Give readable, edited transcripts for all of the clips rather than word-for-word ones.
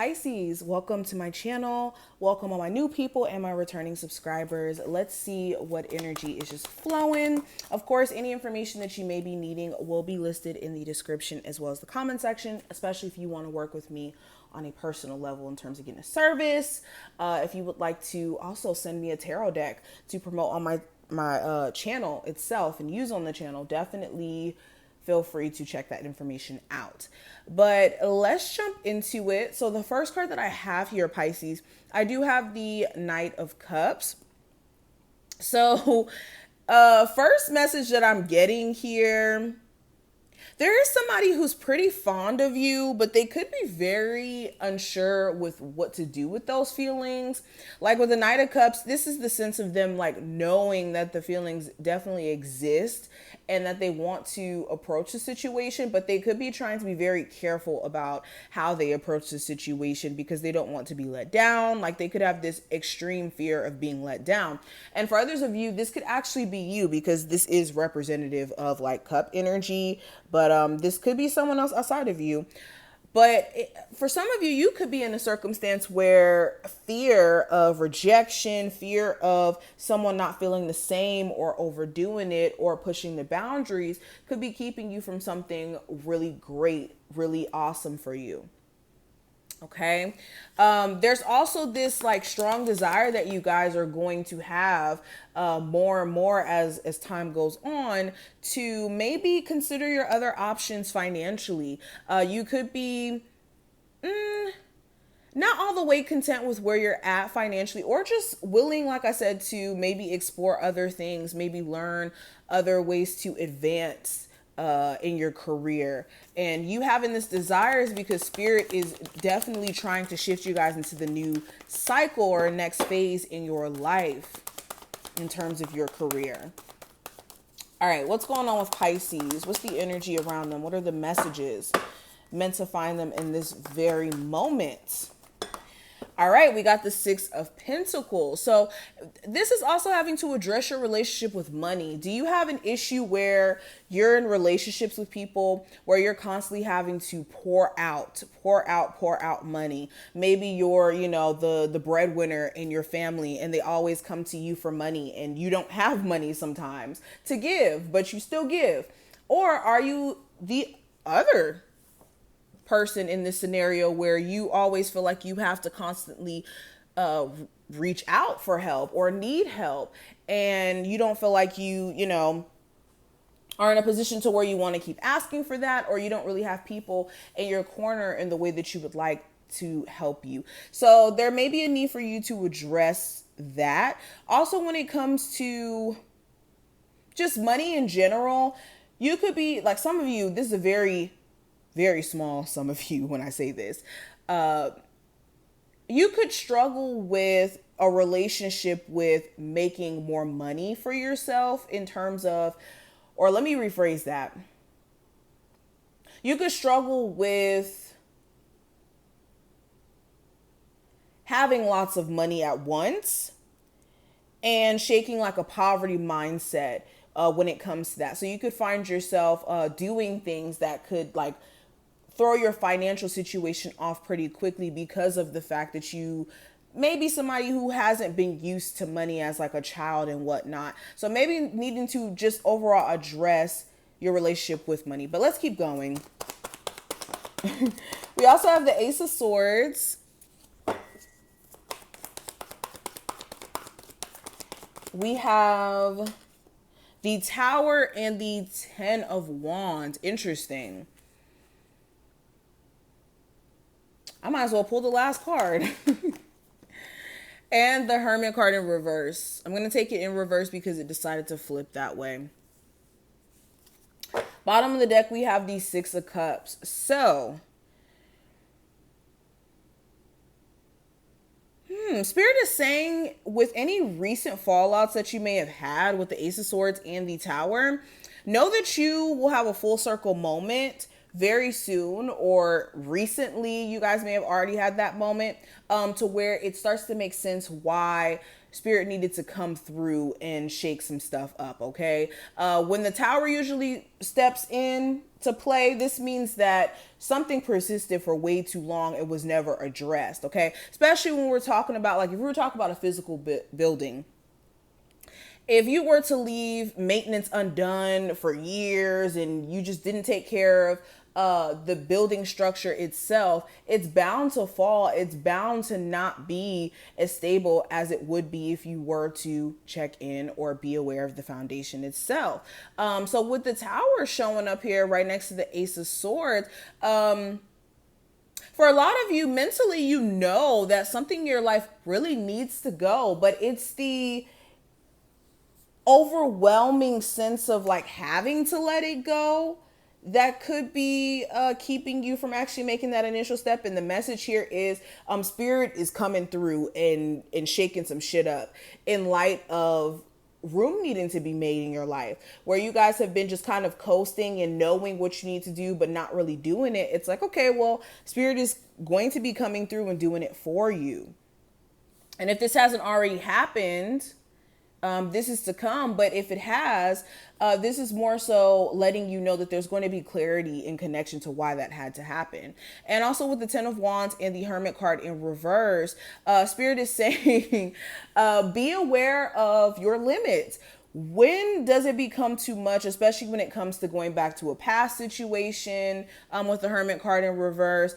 Pisces, welcome to my channel. Welcome all my new people and my returning subscribers. Let's see what energy is just flowing. Of course, any information that you may be needing will be listed in the description as well as the comment section, especially if you want to work with me on a personal level in terms of getting a service. If you would like to also send me a tarot deck to promote on my channel itself and use on the channel, definitely feel free to check that information out. But let's jump into it. So the first card that I have here, Pisces, I do have the Knight of Cups. So first message that I'm getting here, there is somebody who's pretty fond of you, but they could be very unsure with what to do with those feelings. Like with the Knight of Cups, this is the sense of them like knowing that the feelings definitely exist and that they want to approach the situation, but they could be trying to be very careful about how they approach the situation because they don't want to be let down. Like they could have this extreme fear of being let down. And for others of you, this could actually be you because this is representative of like cup energy, but this could be someone else outside of you. But for some of you, you could be in a circumstance where fear of rejection, fear of someone not feeling the same or overdoing it or pushing the boundaries could be keeping you from something really great, really awesome for you. Okay. There's also this like strong desire that you guys are going to have more and more as time goes on to maybe consider your other options financially. You could be not all the way content with where you're at financially, or just willing, like I said, to maybe explore other things, maybe learn other ways to advance in your career. And you having this desire is because spirit is definitely trying to shift you guys into the new cycle or next phase in your life in terms of your career. All right, what's going on with Pisces? What's the energy around them? What are the messages meant to find them in this very moment? All right, we got the Six of Pentacles. So this is also having to address your relationship with money. Do you have an issue where you're in relationships with people where you're constantly having to pour out money? Maybe you're, the breadwinner in your family and they always come to you for money and you don't have money sometimes to give, but you still give. Or are you the other person in this scenario where you always feel like you have to constantly reach out for help or need help, and you don't feel like you are in a position to where you want to keep asking for that, or you don't really have people in your corner in the way that you would like to help you. So there may be a need for you to address that. Also, when it comes to just money in general, you could be like, some of you, this is a very small sum of you when I say this, you could struggle with a relationship with making more money for yourself in terms of, or let me rephrase that. You could struggle with having lots of money at once and shaking like a poverty mindset when it comes to that. So you could find yourself doing things that could like throw your financial situation off pretty quickly because of the fact that you may be somebody who hasn't been used to money as like a child and whatnot. So maybe needing to just overall address your relationship with money. But let's keep going. We also have the Ace of Swords. We have the Tower and the Ten of Wands. Interesting. I might as well pull the last card. And the Hermit card in reverse. I'm going to take it in reverse because it decided to flip that way. Bottom of the deck, we have the Six of Cups. So, Spirit is saying with any recent fallouts that you may have had with the Ace of Swords and the Tower, know that you will have a full circle moment very soon or recently, you guys may have already had that moment, to where it starts to make sense why spirit needed to come through and shake some stuff up. Okay. When the tower usually steps in to play, this means that something persisted for way too long. It was never addressed. Okay. Especially when we're talking about, like, if we were talking about a physical building, if you were to leave maintenance undone for years and you just didn't take care of the building structure itself, it's bound to fall. It's bound to not be as stable as it would be if you were to check in or be aware of the foundation itself. So with the tower showing up here right next to the Ace of Swords, for a lot of you, mentally, you know that something in your life really needs to go, but it's the overwhelming sense of like having to let it go that could be keeping you from actually making that initial step. And the message here is spirit is coming through and shaking some shit up in light of room needing to be made in your life, where you guys have been just kind of coasting and knowing what you need to do but not really doing it. It's like, okay, well, spirit is going to be coming through and doing it for you. And if this hasn't already happened, this is to come. But if it has, this is more so letting you know that there's going to be clarity in connection to why that had to happen. And also with the Ten of Wands and the Hermit card in reverse, Spirit is saying, be aware of your limits. When does it become too much, especially when it comes to going back to a past situation, with the Hermit card in reverse?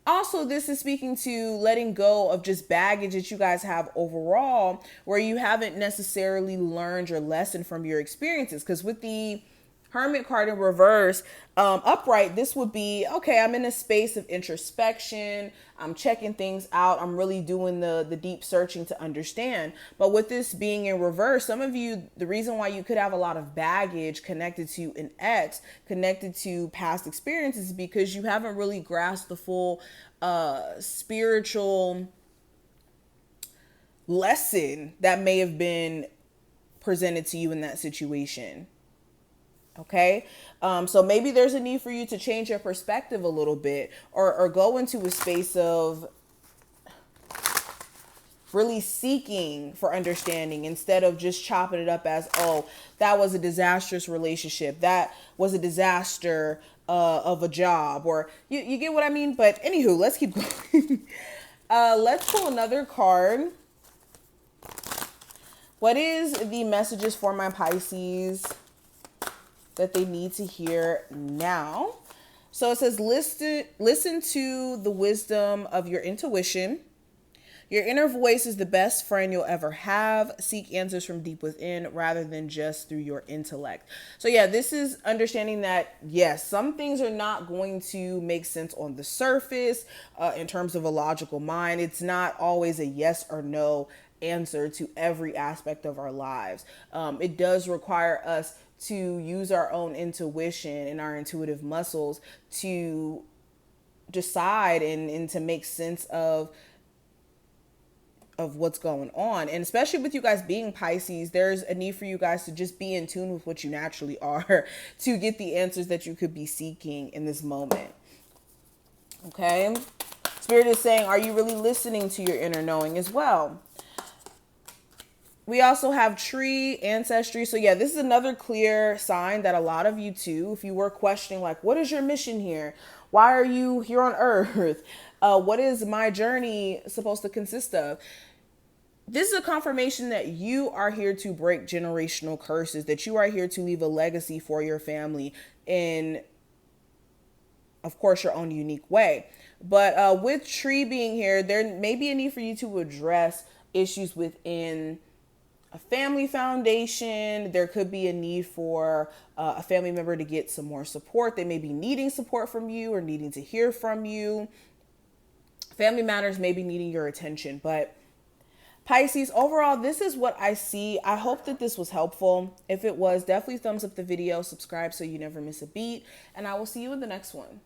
Also, this is speaking to letting go of just baggage that you guys have overall, where you haven't necessarily learned your lesson from your experiences. Because with the Hermit card in reverse, upright, this would be, okay, I'm in a space of introspection. I'm checking things out. I'm really doing the deep searching to understand. But with this being in reverse, some of you, the reason why you could have a lot of baggage connected to an ex, connected to past experiences, is because you haven't really grasped the full spiritual lesson that may have been presented to you in that situation. Okay. So maybe there's a need for you to change your perspective a little bit, or go into a space of really seeking for understanding instead of just chopping it up as, oh, that was a disastrous relationship. That was a disaster of a job, or you get what I mean? But anywho, let's keep going. Let's pull another card. What is the messages for my Pisces that they need to hear now? So it says, listen to the wisdom of your intuition. Your inner voice is the best friend you'll ever have. Seek answers from deep within rather than just through your intellect. So yeah, this is understanding that, yes, some things are not going to make sense on the surface in terms of a logical mind. It's not always a yes or no answer to every aspect of our lives. It does require us to use our own intuition and our intuitive muscles to decide and to make sense of what's going on. And especially with you guys being Pisces, there's a need for you guys to just be in tune with what you naturally are to get the answers that you could be seeking in this moment. Okay. Spirit is saying, are you really listening to your inner knowing as well? We also have tree ancestry. So yeah, this is another clear sign that a lot of you too, if you were questioning, like, what is your mission here? Why are you here on earth? What is my journey supposed to consist of? This is a confirmation that you are here to break generational curses, that you are here to leave a legacy for your family in, of course, your own unique way. But with tree being here, there may be a need for you to address issues within a family foundation. There could be a need for a family member to get some more support. They may be needing support from you or needing to hear from you. Family matters may be needing your attention. But Pisces, overall, this is what I see. I hope that this was helpful. If it was, definitely thumbs up the video, subscribe so you never miss a beat, and I will see you in the next one.